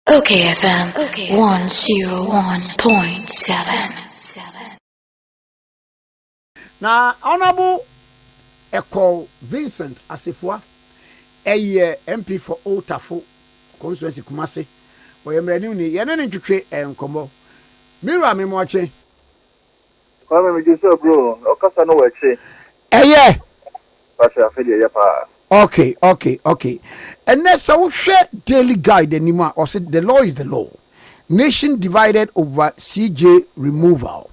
okayfm 101.7. Now, Honorable Ekow Vincent Assafuah, a MP for Otafo constituency Kumasi, where I'm ready to create and combo. Mira, me watching. Come me just bro. Okasa no we che. Yeah. Pastor Afedi ya pa. Okay. And that's our share daily guide anymore. Or said the law is the law. Nation divided over CJ removal.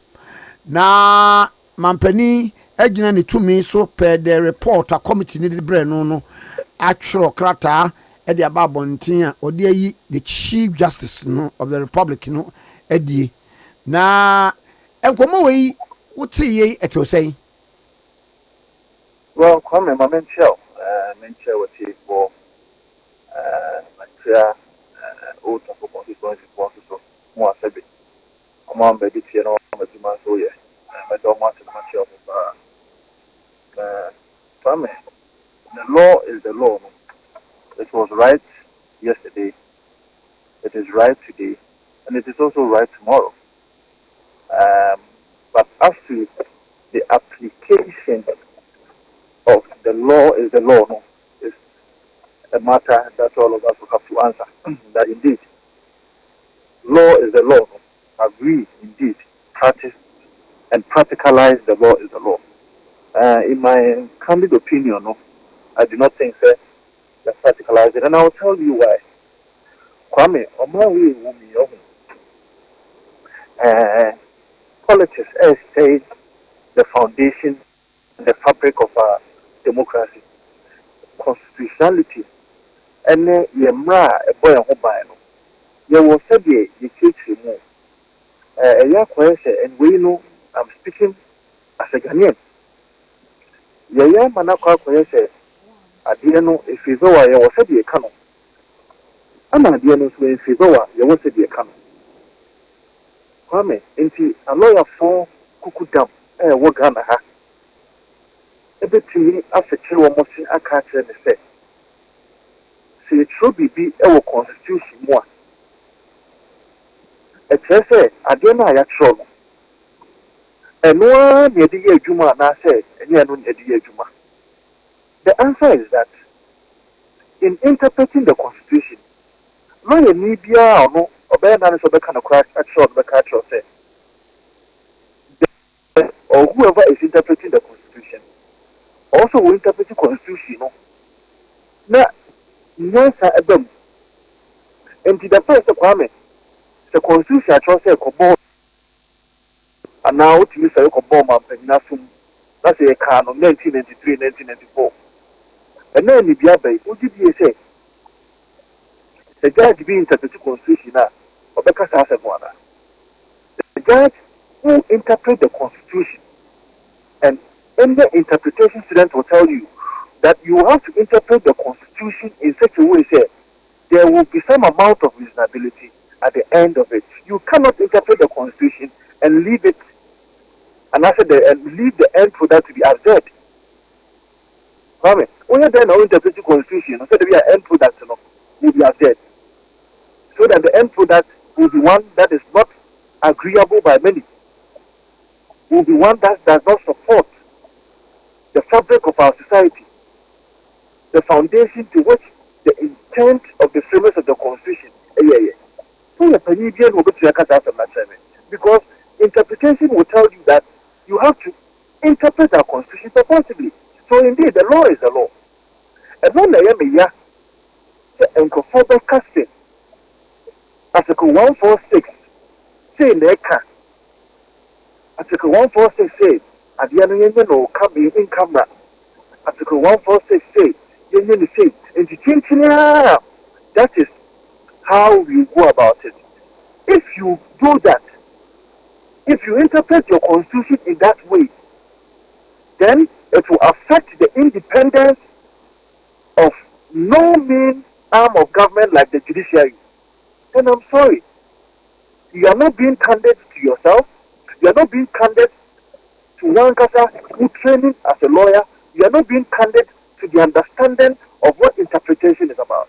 Na Mampani Ejina ni tumi so per the report a committee ni the brain no actual krata e de ababontin a odi ayi the Chief Justice no of the Republic no edi na enkomo we wuti ye eto say. Well, come me mention what he for Nigeria Old for constituency for so mo asabi. Omo am be tie no ma duma so ye. Me do mo ase ma che of come the law is the law. It was right yesterday. It is right today, and it is also right tomorrow. But as to the application of the law is the law, no, is a matter that all of us will have to answer. That indeed, law is the law, no? Agree, indeed, practice and practicalize the law is the law. In my candid opinion, no, I do not think that let's practicalize it, and I will tell you why. Kwame, politics is say the foundation, the fabric of our democracy, constitutionality, and yemra a boy and hobby. You will say the teach move. A young question, and we know I'm speaking as a Ghanaian. Yaya Manaka question, I didn't know if you know I was said the canon. I'm not the if you know you was said the canon. Kwame, into a lawyer for Kukudam, what Ghana ha. Everything after Chill almost a catcher and say. See, it should be our constitution more. It says, I don't know, I trouble. And one near the year Juma, and I said, and you know, the year Juma. The answer is that in interpreting the constitution, no media or no, or better than a kind of crash at short, the catcher say, or whoever is interpreting the constitution also will interpret the constitution. Now, yes, I don't. And to the first Kwame, the constitution I trust a cobalt. And now to use a cobalt map and nothing. That's a can of 1993, 1994. And then the Biabe, what did you say? The judge being interpreted constitution now, or because I said one. The judge who interpret the constitution, and in the interpretation student will tell you that you have to interpret the constitution in such a way that there will be some amount of reasonability at the end of it. You cannot interpret the constitution and leave it, and leave the end product to be absurd. When you then interpret the constitution, instead of your end product will be absurd. So that the end product will be one that is not agreeable by many, will be one that does not support the fabric of our society, the foundation to which the intent of the framers of the constitution. Because interpretation will tell you that you have to interpret our constitution purposively. So indeed, the law is the law. And when the casting, Article 146 say in the car. Article 146 says, at the end of the come in camera. Article 146 says, you say, that is how we go about it. If you do that, if you interpret your constitution in that way, then it will affect the independence of no main arm of government like the judiciary. Then I'm sorry. You are not being candid to yourself. You are not being candid to one person who training as a lawyer. You are not being candid to the understanding of what interpretation is about.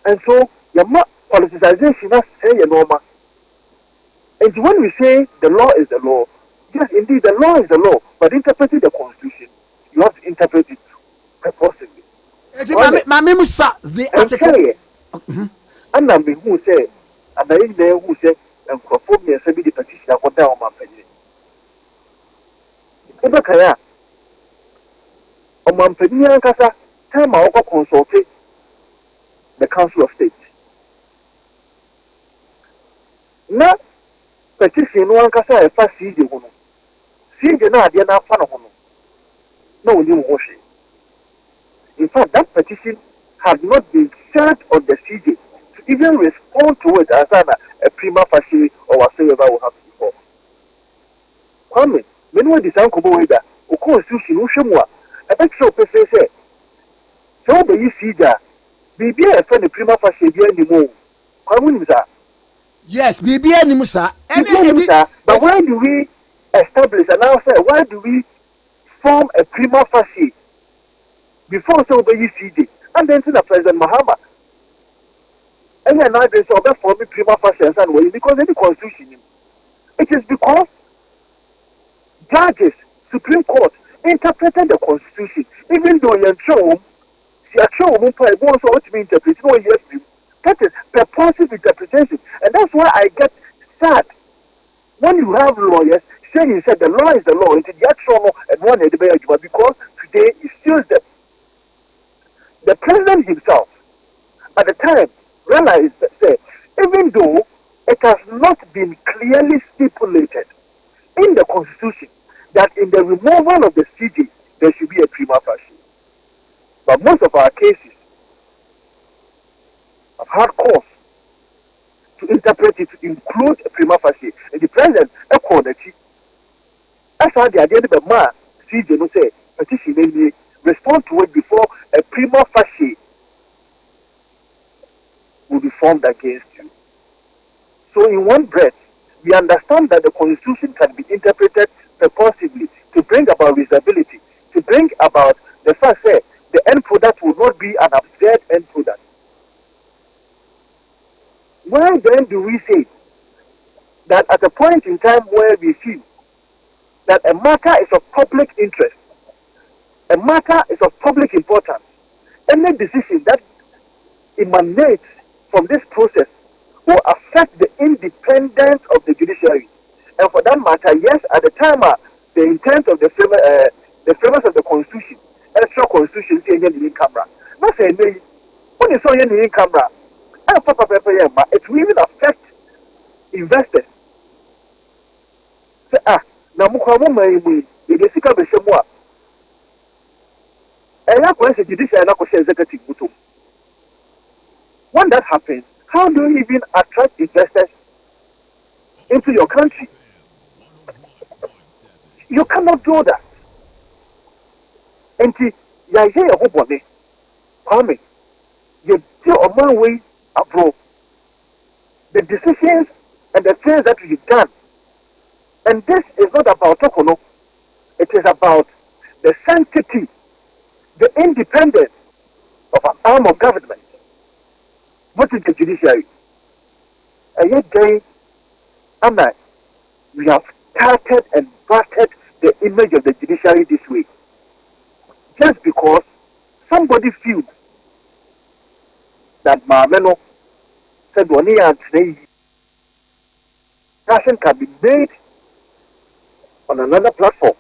And so, your politicization is say normal. And when we say the law is the law, yes, indeed, the law is the law, but interpreting the constitution, you have to interpret it purposely. Mami Musa, the And article. say, and I mean, who say, and I there who say, and perform me and say, the petition I got down my penny. Ebekaya, on my penny and casa, time I will consult the Council of State. Now, petition one casa a fast season. Season na dia na fa no ho no. Na oni wo hwe. In fact, that petition had not been sent on the CJ to even respond to it as a prima facie or whatsoever we have before. Kwame, many will design kobo weda, o constitution wo hwemu a, e be tro pese say, so be yi CJ, bibia e fa the prima facie bia ni mo. Kwame ni za. Yes, bibia ni Musa. But why do we establish and now say, why do we form a prima facie before so be CJ? And then to the President Mahama. And then now they say, form a prima facie and way because of the constitution. It is because judges, Supreme Court, interpreted the constitution, even though you're shown, also what to be interpreted. No, yes, that is purposive interpretation. And that's why I get sad when you have lawyers saying said the law is the law, it's the actual and one at the because today it steals them. The president himself, at the time, realized that even though it has not been clearly stipulated in the constitution that in the removal of the CJ there should be a prima facie. But most of our cases have had cause to interpret it to include a prima facie. And the president echoed that that's how the idea of the man CJ no say petition may respond to it before a prima facie will be formed against you. So in one breath, we understand that the constitution can be interpreted purposively to bring about reasonability, to bring about the fact that the end product will not be an absurd end product. Why then do we say that at a point in time where we feel that a matter is of public interest, a matter is of public importance, any decision that emanates from this process will affect the independence of the judiciary? And for that matter, yes, at the time, the intent of the framers of the constitution, extra constitution, saying in camera. Not saying when you saw in camera, it will even affect investors. Say, now Mukamu may be the sicker of the and that was a judicial and executive. When that happens, how do you even attract investors into your country? You cannot do that. And you hear a whole body coming. You do a man way abroad. The decisions and the things that you've done. And this is not about Tokono. It is about the sanctity, the independence of an arm of government. What is the judiciary? And yet we have started and battered the image of the judiciary this way. Just because somebody feels that Mameno said one year and today passion can be made on another platform.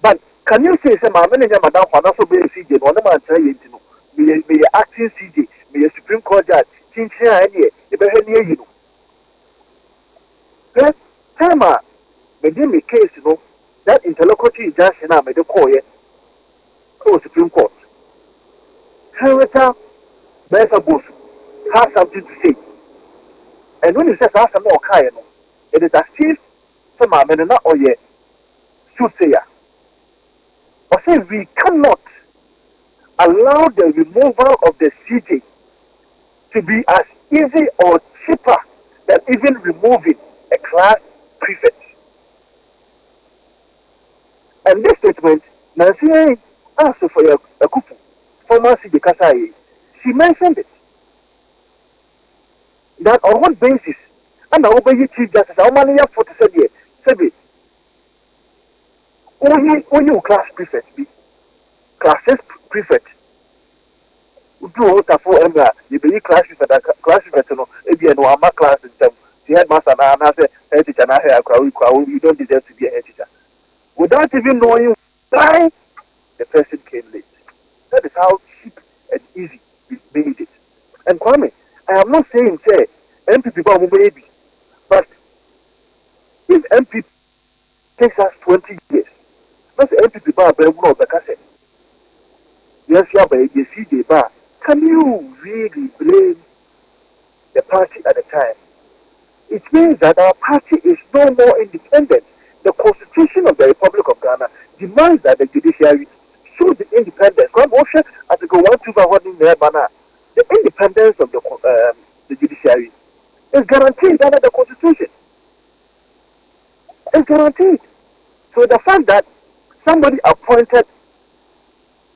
But can you say Mameno and Madame Fanaso be a CJ, one man say be acting CJ, be a Supreme Court judge, Chinchia any the behavior you know. First time me case, that interlocutory injunction I made the call Supreme Court. Senator Besa Bush has something to say. And when he says I have no kind, it is as if some men not or yet soothsayer. Or say we cannot allow the removal of the CJ to be as easy or cheaper than even removing a class prefect. And this statement, Nancy asked for a couple, former CJ Kasai, she mentioned it. that on what basis? And I obey Chief Justice. How many years for to say only class prefect be classes prefect. Do what for Emma, you be class prefect, no, if you know, I'm a class in them. The headmaster and I say, head teacher, and I have you don't deserve to be a head teacher. Without even knowing why the person came late. That is how cheap and easy we made it. And Kwame, I am not saying, say, MPP will maybe, but if MPP takes us 20 years, let's say MPP bar, but no, like I said, yes, yeah, but you see the bar. Can you really blame the party at the time? It means that our party is no more independent. The Constitution of the Republic of Ghana demands that the judiciary should be independent. Article 125 the independence of the judiciary is guaranteed under the Constitution. It's guaranteed. So the fact that somebody appointed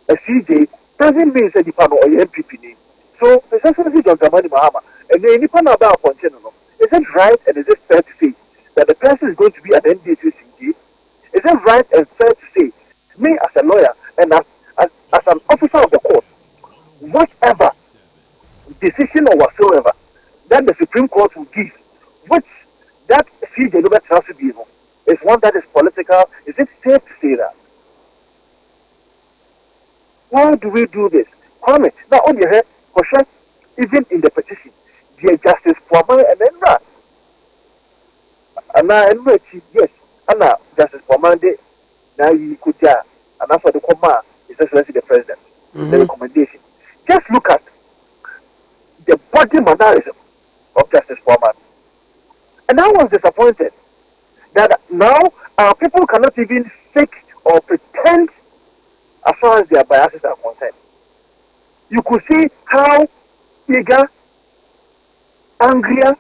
a CJ doesn't mean that the panel or MPP name. So the Excellency Dr. Mani Mahama, and the independent about appointed, is it right and is it fair to say that the person is going to be an NDA CJ? Is it right and fair to say, me as a lawyer and as an officer of the court, whatever decision or whatsoever that the Supreme Court will give, which that CJ never has to be, is one that is political? Is it safe to say that? Why do we do this? Kwame, now on your head, even in the petition, dear Justice Purma and Enra. And now, yes, and now Justice Purma, now you could, and that's what the command is actually the president. The recommendation. Just look at the body mannerism of Justice Purma. And I was disappointed that now our people cannot even fake or pretend as far as their biases are concerned. You could see how eager, angrier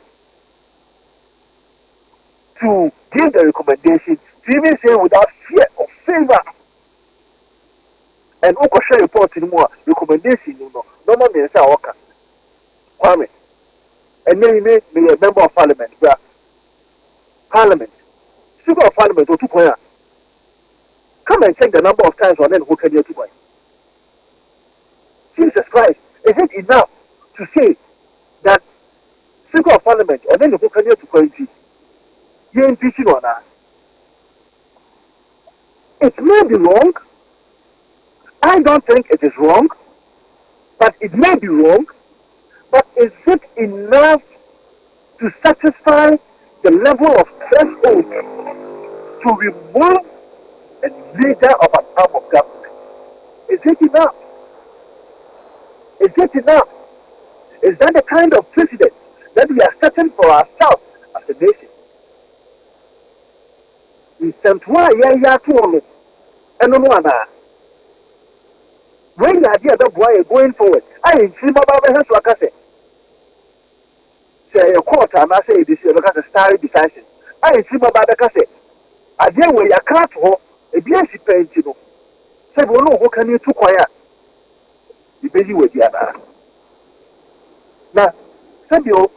to give the recommendation, to even say without fear or favor. And Oko share report in more recommendation, normal means I work. Kwame. And then you may be a member of parliament, Parliament. Speaker of Parliament or 2 point. Come and check the number of times on then who can you 2 point. Jesus Christ, is it enough to say that Speaker of Parliament or then who can you 2 point? You're impeaching or not? It may be wrong. I don't think it is wrong, but it may be wrong. But is it enough to satisfy the level of threshold to remove a leader of an arm of government? Is it enough? Is it enough? Is that the kind of precedent that we are setting for ourselves as a nation? In Central, and no one. When the idea that boy going forward, I ain't seen about my hands like I say. Say a quarter, and I say this is a starry decision. I ain't seen about the cassette. I dare where you can't hold a BSC paint, you know. Say, well, no, what can you too quiet? You busy with the other. Now, Sabio,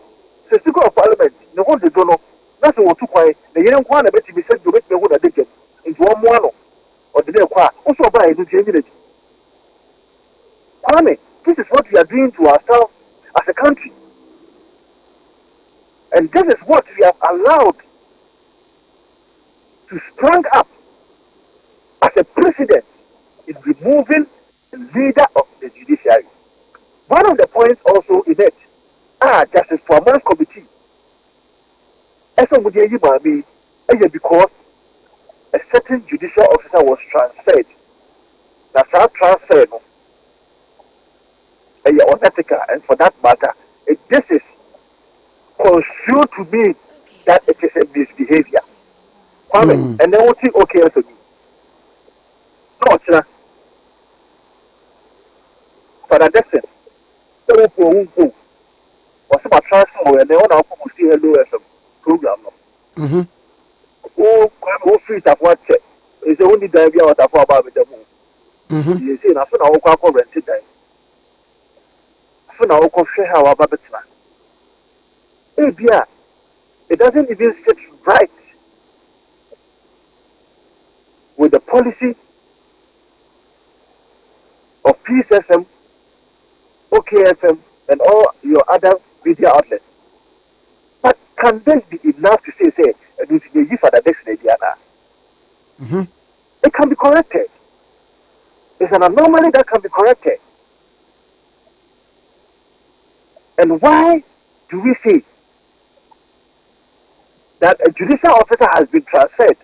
the Speaker of Parliament, no one don't know. That's what too quiet. The young one, I bet you be said to make me what I did into 1 1 or the day also by the change it. Kwame, this is what we are doing to ourselves as a country. And this is what we have allowed to sprang up as a precedent in removing the leader of the judiciary. One of the points also in it, Justice Purma's committee. Because a certain judicial officer was transferred. That's how transferred. Unethical, and for that matter, this is construed to mean that it is a misbehavior. And then we'll think, okay, to me. No, for the distance, was about transfer, and they want to see hello as a program. Oh, free to watch it. It's the only day we are about the move. You see, I found our rented day. Now, share our Babatina. ABR, it doesn't even sit right with the policy of PSSM, OKFM, and all your other media outlets. But can this be enough to say, it can be corrected. It's an anomaly that can be corrected. And why do we say that a judicial officer has been transferred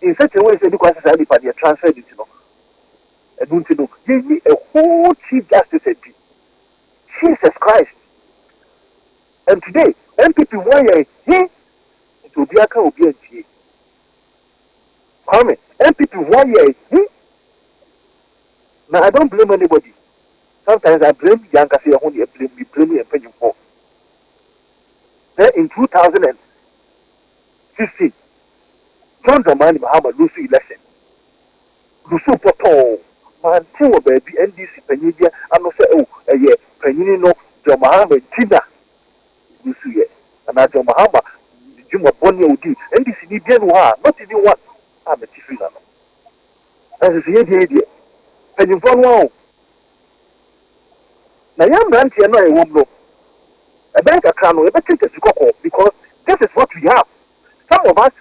in such a way that they are transferred into give me a whole chief justice MP. Jesus Christ. And today, MPP why he to be a OBNT. Come MPP why he. Now I don't blame anybody. Sometimes I blame Yankasi, I blame me and pay you for. Then in 2015, John Dramani Mahama lose election. Lusu Poto, man, two baby, NDC, Penibia, and no say, oh, a year, Penino, John Mahama, Tina, Lusu, and I John Mahama, Juma Bonnie Odi, NDC, Nibian, not even one. I'm a Tifina. That is the idea. And you follow. Now, young man, you know, I won't know. A bank account, a better to go because this is what we have. Some of us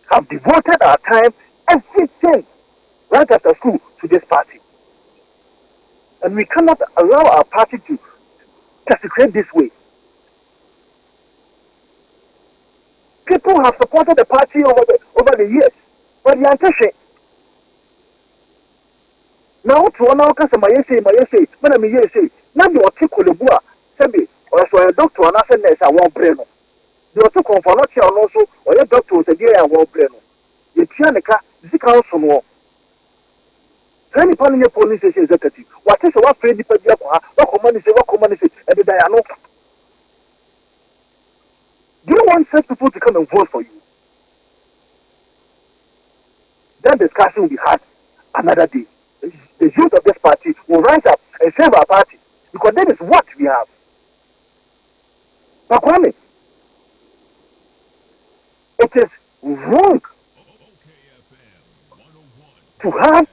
have devoted our time, everything, right after school, to this party. And we cannot allow our party to desecrate this way. People have supported the party over the years, but the intention. Now, to one hour, my say, when I may say, now you are taking the boa, Sabi, or so a doctor and I said, I won't brain. You are too comfortable, also, or your doctor was a dear, I won't brain. You Tianica, Zika also more. Any Pania police executive, what is what Freddy Padia, what command is, and the Diano. Do you want such people to come and vote for you? That discussion will be had another day. The youth of this party will rise up and save our party because that is what we have. But Kwame, it is wrong to have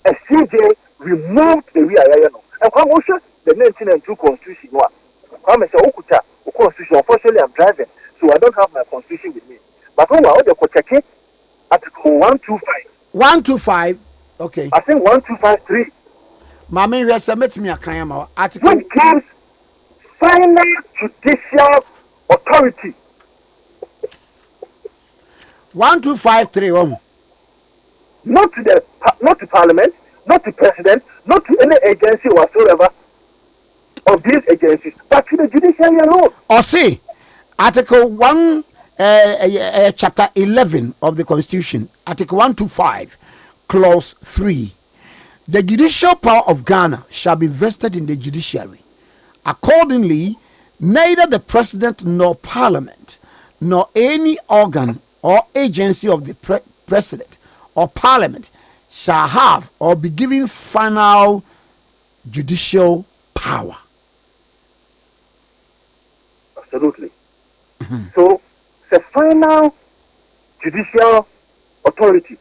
a CJ remove the real and Kwame the 1902 constitution. Kwame say Okuta, constitution. Unfortunately, I'm driving, so I don't have my constitution with me. But when I the check Article 125. 125. Okay. I think 1253. Mami, we submit me a kayama article. Which gives final judicial authority. 1253. Not to Parliament, not to President, not to any agency whatsoever of these agencies, but to the judiciary alone. Or see, Article 1, Chapter 11 of the Constitution, Article 125, Clause 3. The judicial power of Ghana shall be vested in the judiciary. Accordingly, neither the President nor Parliament, nor any organ or agency of the President or Parliament shall have or be given final judicial power. Absolutely. So, the final judicial authority,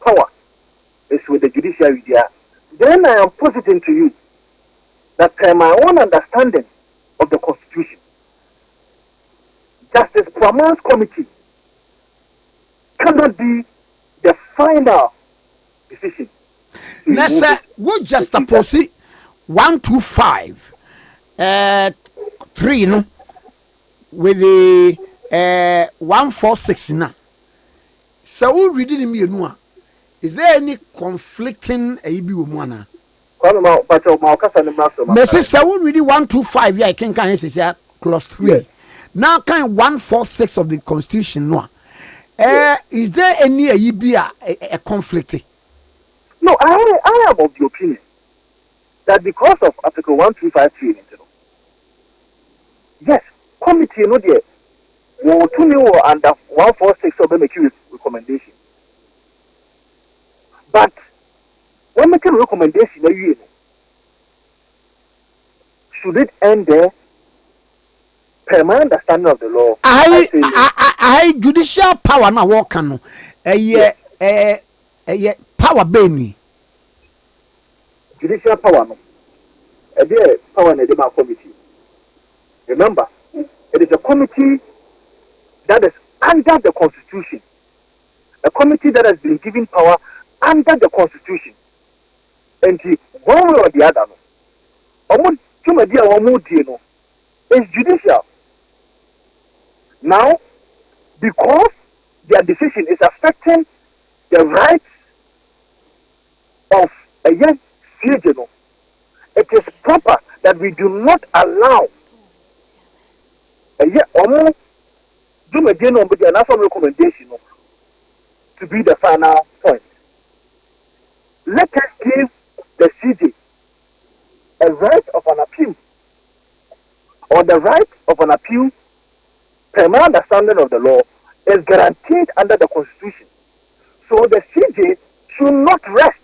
power, is with the judiciary there. Then I am positing to you that my own understanding of the Constitution, Justice Prama's committee cannot be the final decision. Nessa, we just suppose 125 3 no with the 146 now. So we reading in me. Is there any conflicting ABU one? Mrs. Saul reading 125, yeah, I can say clause 3. Yes. Now, kind 146 of the Constitution, no. Is there any a conflict? No, I am of the opinion that because of Article 1253, yes, committee, no, there, will to me under 146 of the make recommendation. But when making a recommendation, should it end there? Per my understanding of the law, I judicial power na work no. Power beni. Judicial power no. Power in the committee. Remember, it is a committee that is under the Constitution. A committee that has been given power under the Constitution. And one way or the other, is judicial. Now, because their decision is affecting the rights of a young citizen, it is proper that we do not allow a young recommendation to be the final point. Let us give the CJ a right of an appeal, or the right of an appeal, per my understanding of the law, is guaranteed under the Constitution. So the CJ should not rest.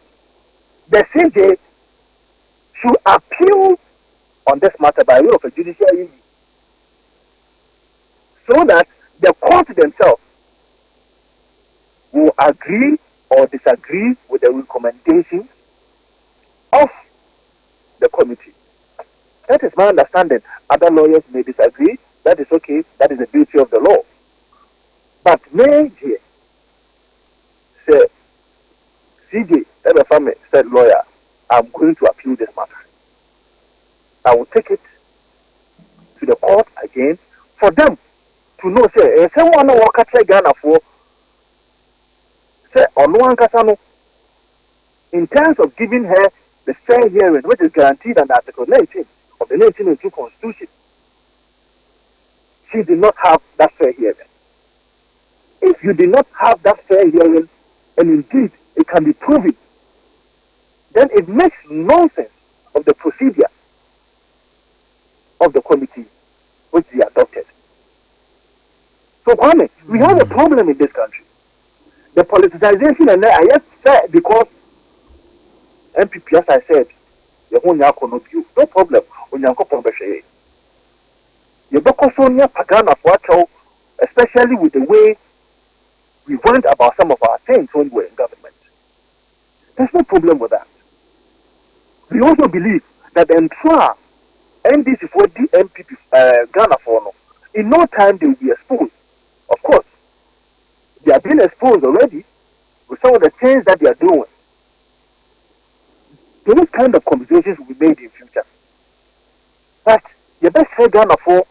The CJ should appeal on this matter by way of a judicial review, so that the court themselves will agree or disagree with the recommendations of the committee. That is my understanding. Other lawyers may disagree. That is okay. That is the beauty of the law. But me here, say, CJ, ever family said lawyer, I'm going to appeal this matter. I will take it to the court again for them to know, say, someone walk at Ghana for, say, on one casano, in terms of giving her the fair hearing, which is guaranteed under Article 19 of the 1992 Constitution. She did not have that fair hearing. If you did not have that fair hearing, and indeed it can be proven, then it makes nonsense of the procedure of the committee which they adopted. So, Kwame, we have a problem in this country. The politicization, and I just said because MPP, as I said, no problem. Especially with the way we went about some of our things when we were in government. There's no problem with that. We also believe that the entire NDC for the MPP Ghana for no, in no time they will be exposed. Of course, they are being exposed already with some of the things that they are doing. Those kind of conversations will be made in future. But the best say Ghana for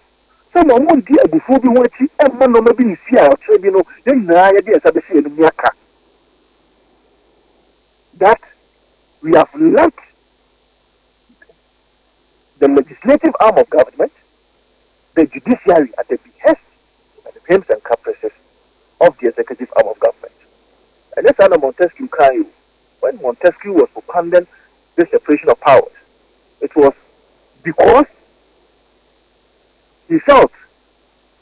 some of them dear before we want to and man no maybe see our tribunal, then I ideas at the same Miaka. That we have left the legislative arm of government, the judiciary at the behest and the whims and caprices of the executive arm of government. And that's how Montesquieu came. When Montesquieu was propounding this separation of powers, it was because he felt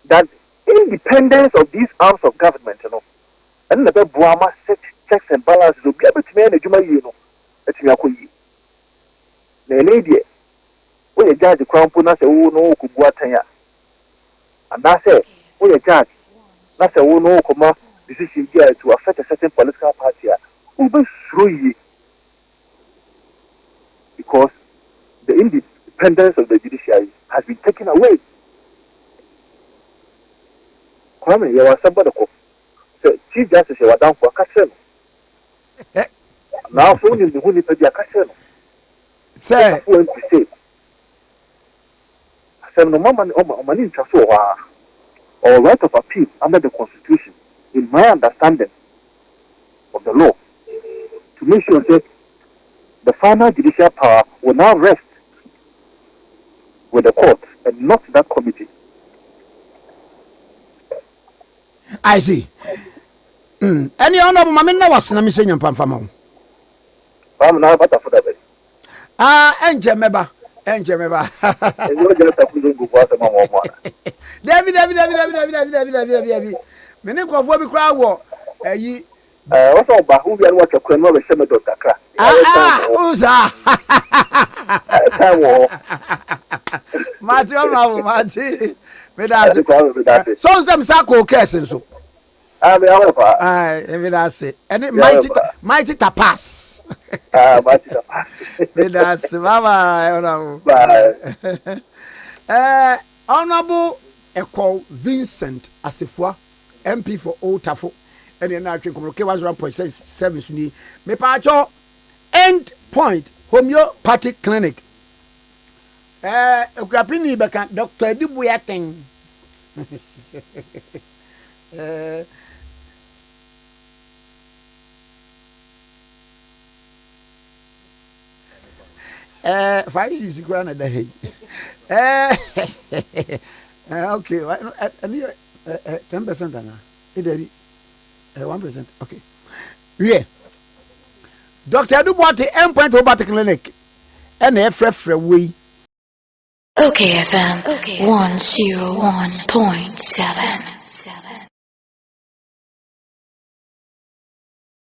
that independence of these arms of government, and the Buama checks and balances will be able to manage it's Yakoyi. The lady, when you judge the crown, Puna say, oh no, Kubuataya. And that's it. When you judge, that's a oh no, Kuma, decision here to affect a certain political party, who be through because the independence of the judiciary has been taken away. Kwame, you are somebody so Chief Justice, you are down for a casino. Now, for you, the only pay a casino. Say, going to say, I said, no man, or right of appeal under the Constitution, in my understanding of the law, to make sure that the final judicial power will now rest with the court and not that committee. I see. Any honorable mamma was na missing pam famo. I'm now better for that. Enje meba. David. Me ne kwofo bi kra wo ayi. What's all about who we are watching when we shame Dr. Kra. Uza. time war. Mati Honorable Mati. Me that's it. That's it. So some sako cases so. I mean, I'm Aye, me that's it. And it mighty tapas. Me that's Baba Honorable. Honorable Ekow Vincent Assafuah, MP for Old Tafo. And then I think okay was 1.7 ni. Me pacho end point homeopathic clinic. Okapini beka Dr. Edibuya ten. Facie is grand at the head. Okay, 10% now. It 1%. Okay. Yeah. Dr. Edibuya ten endpoint homeopathic clinic. And a fresh way. OKFM 101.7.